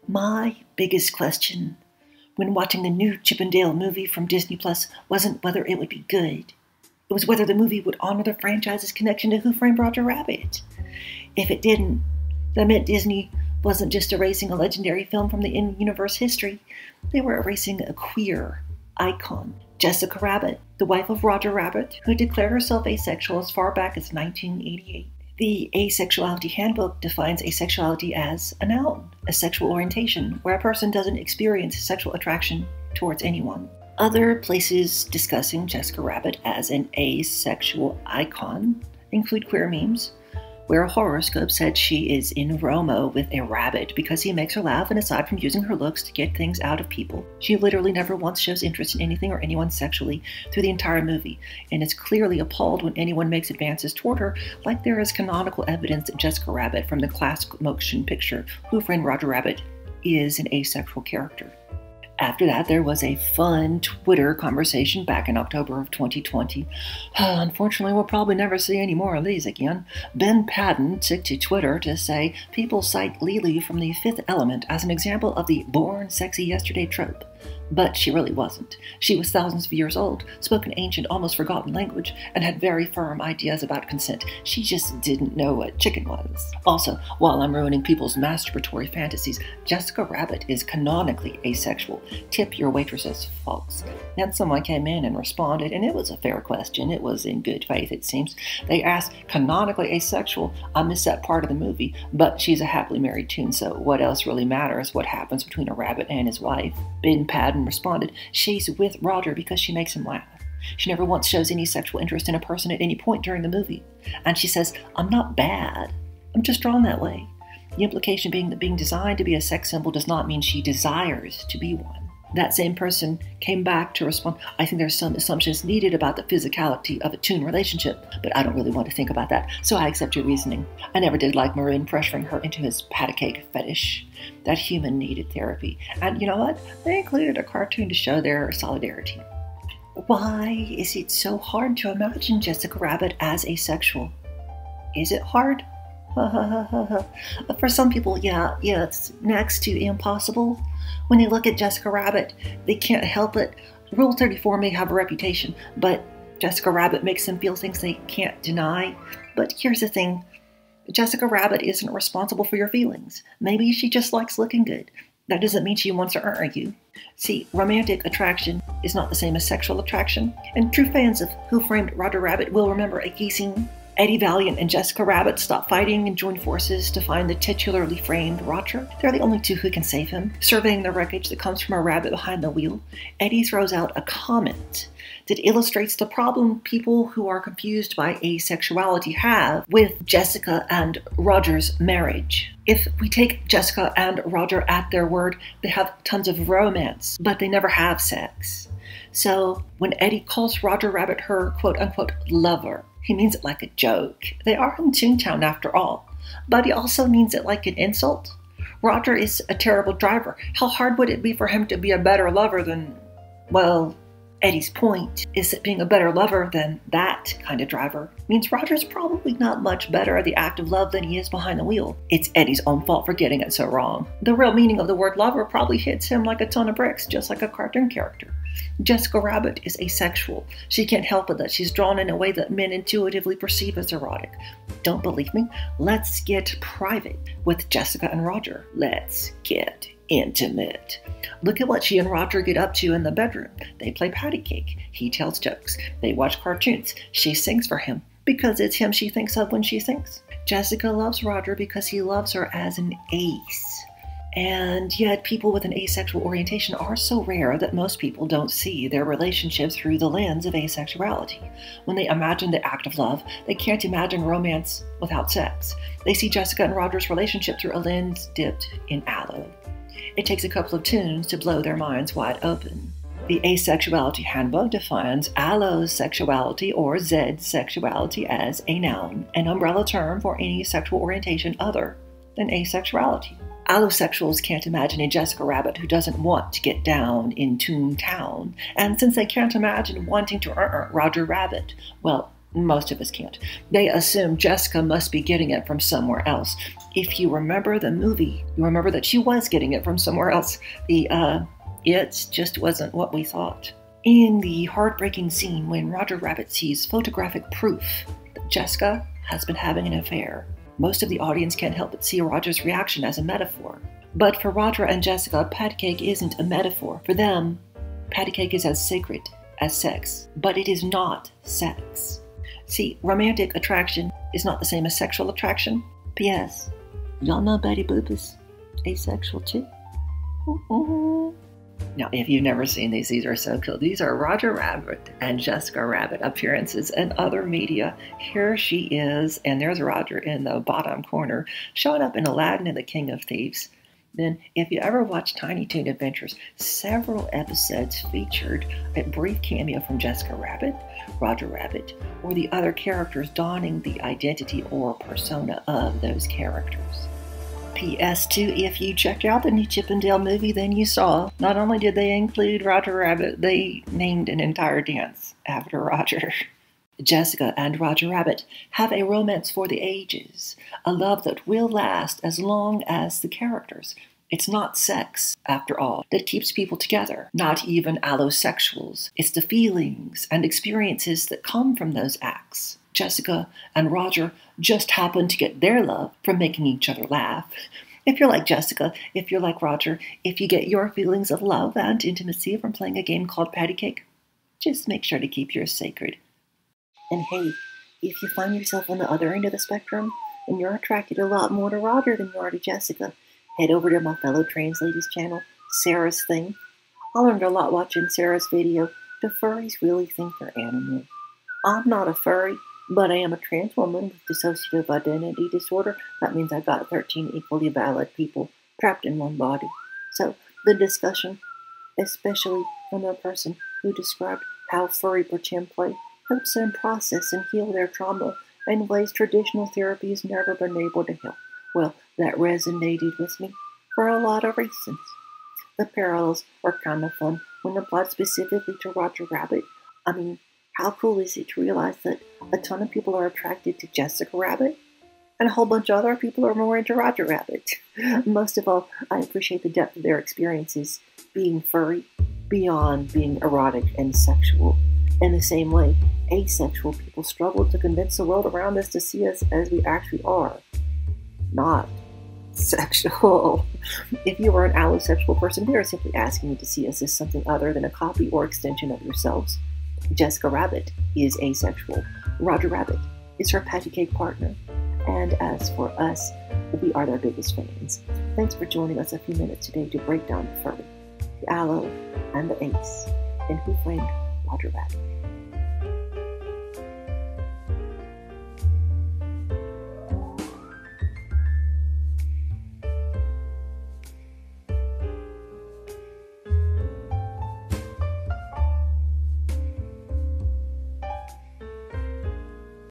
My biggest question when watching the new Chip and Dale movie from Disney Plus wasn't whether it would be good. It was whether the movie would honor the franchise's connection to Who Framed Roger Rabbit. If it didn't, that meant Disney wasn't just erasing a legendary film from the in-universe history. They were erasing a queer icon. Jessica Rabbit, the wife of Roger Rabbit, who declared herself asexual as far back as 1988. The Asexuality Handbook defines asexuality as a noun, a sexual orientation, where a person doesn't experience sexual attraction towards anyone. Other places discussing Jessica Rabbit as an asexual icon include queer memes, where a horoscope said she is in Roma with a rabbit because he makes her laugh, and aside from using her looks to get things out of people, she literally never once shows interest in anything or anyone sexually through the entire movie, and is clearly appalled when anyone makes advances toward her, like there is canonical evidence that Jessica Rabbit from the classic motion picture Who Framed Roger Rabbit is an asexual character. After that, there was a fun Twitter conversation back in October of 2020. Unfortunately, we'll probably never see any more of these again. Ben Padden took to Twitter to say people cite Lily from The Fifth Element as an example of the born sexy yesterday trope. But she really wasn't. She was thousands of years old, spoke an ancient, almost forgotten language, and had very firm ideas about consent. She just didn't know what chicken was. Also, while I'm ruining people's masturbatory fantasies, Jessica Rabbit is canonically asexual. Tip your waitresses, folks. Then someone came in and responded, and it was a fair question. It was in good faith, it seems. They asked, canonically asexual? I missed that part of the movie, but she's a happily married toon, so what else really matters? What happens between a rabbit and his wife? Ben Padden responded, she's with Roger because she makes him laugh. She never once shows any sexual interest in a person at any point during the movie. And she says, I'm not bad. I'm just drawn that way. The implication being that being designed to be a sex symbol does not mean she desires to be one. That same person came back to respond, I think there's some assumptions needed about the physicality of a toon relationship, but I don't really want to think about that, so I accept your reasoning. I never did like Maroon pressuring her into his pat a cake fetish. That human needed therapy. And you know what? They included a cartoon to show their solidarity. Why is it so hard to imagine Jessica Rabbit as asexual? Is it hard? For some people, yeah, it's next to impossible. When they look at Jessica Rabbit, they can't help it. Rule 34 may have a reputation, but Jessica Rabbit makes them feel things they can't deny. But here's the thing. Jessica Rabbit isn't responsible for your feelings. Maybe she just likes looking good. That doesn't mean she wants to argue. See, romantic attraction is not the same as sexual attraction, and true fans of Who Framed Roger Rabbit will remember a key scene. Eddie Valiant and Jessica Rabbit stop fighting and join forces to find the titularly framed Roger. They're the only two who can save him. Surveying the wreckage that comes from a rabbit behind the wheel, Eddie throws out a comment that illustrates the problem people who are confused by asexuality have with Jessica and Roger's marriage. If we take Jessica and Roger at their word, they have tons of romance, but they never have sex. So when Eddie calls Roger Rabbit her quote-unquote lover, he means it like a joke. They are in Toontown after all, but he also means it like an insult. Roger is a terrible driver. How hard would it be for him to be a better lover than, well, Eddie's point is that being a better lover than that kind of driver means Roger's probably not much better at the act of love than he is behind the wheel. It's Eddie's own fault for getting it so wrong. The real meaning of the word lover probably hits him like a ton of bricks, just like a cartoon character. Jessica Rabbit is asexual. She can't help it that she's drawn in a way that men intuitively perceive as erotic. Don't believe me? Let's get private with Jessica and Roger. Let's get intimate. Look at what she and Roger get up to in the bedroom. They play patty cake. He tells jokes. They watch cartoons. She sings for him because it's him she thinks of when she sings. Jessica loves Roger because he loves her as an ace. And yet people with an asexual orientation are so rare that most people don't see their relationship through the lens of asexuality. When they imagine the act of love, they can't imagine romance without sex. They see Jessica and Roger's relationship through a lens dipped in aloe. It takes a couple of tunes to blow their minds wide open. The Asexuality Handbook defines allosexuality or Z-sexuality as a noun, an umbrella term for any sexual orientation other than asexuality. Allosexuals can't imagine a Jessica Rabbit who doesn't want to get down in Toontown, and since they can't imagine wanting to Roger Rabbit, well, Most of us can't. They assume Jessica must be getting it from somewhere else. If you remember the movie, you remember that she was getting it from somewhere else. It just wasn't what we thought. In the heartbreaking scene when Roger Rabbit sees photographic proof that Jessica has been having an affair, most of the audience can't help but see Roger's reaction as a metaphor. But for Roger and Jessica, patty cake isn't a metaphor. For them, patty cake is as sacred as sex, but it is not sex. See, romantic attraction is not the same as sexual attraction. P.S. Y'all know Betty Boop is asexual too? Now, if you've never seen these are so cool. These are Roger Rabbit and Jessica Rabbit appearances in other media. Here she is, and there's Roger in the bottom corner, showing up in Aladdin and the King of Thieves. Then, if you ever watch Tiny Toon Adventures, several episodes featured a brief cameo from Jessica Rabbit, Roger Rabbit, or the other characters donning the identity or persona of those characters. PS2, if you checked out the new Chip and Dale movie, then you saw, not only did they include Roger Rabbit, they named an entire dance after Roger. Jessica and Roger Rabbit have a romance for the ages, a love that will last as long as the characters. It's not sex, after all, that keeps people together, not even allosexuals. It's the feelings and experiences that come from those acts. Jessica and Roger just happen to get their love from making each other laugh. If you're like Jessica, if you're like Roger, if you get your feelings of love and intimacy from playing a game called patty cake, just make sure to keep yours sacred. And hey, if you find yourself on the other end of the spectrum and you're attracted a lot more to Roger than you are to Jessica, head over to my fellow trans ladies channel, Sarah's Thing. I learned a lot watching Sarah's video. Do furries really think they're animals? I'm not a furry, but I am a trans woman with dissociative identity disorder. That means I got 13 equally valid people trapped in one body. So the discussion, especially from a person who described how furry pretend play helps them process and heal their trauma in ways traditional therapy has never been able to help. Well, that resonated with me for a lot of reasons. The parallels are kind of fun when applied specifically to Roger Rabbit. I mean, how cool is it to realize that a ton of people are attracted to Jessica Rabbit and a whole bunch of other people are more into Roger Rabbit? Most of all, I appreciate the depth of their experiences being furry beyond being erotic and sexual. In the same way, asexual people struggle to convince the world around us to see us as we actually are. Not sexual. If you are an allosexual person, they are simply asking you to see us as something other than a copy or extension of yourselves. Jessica Rabbit is asexual. Roger Rabbit is her patty cake partner. And as for us, we are their biggest fans. Thanks for joining us a few minutes today to break down the furry, the allo, and the ace, and who framed Roger Rabbit.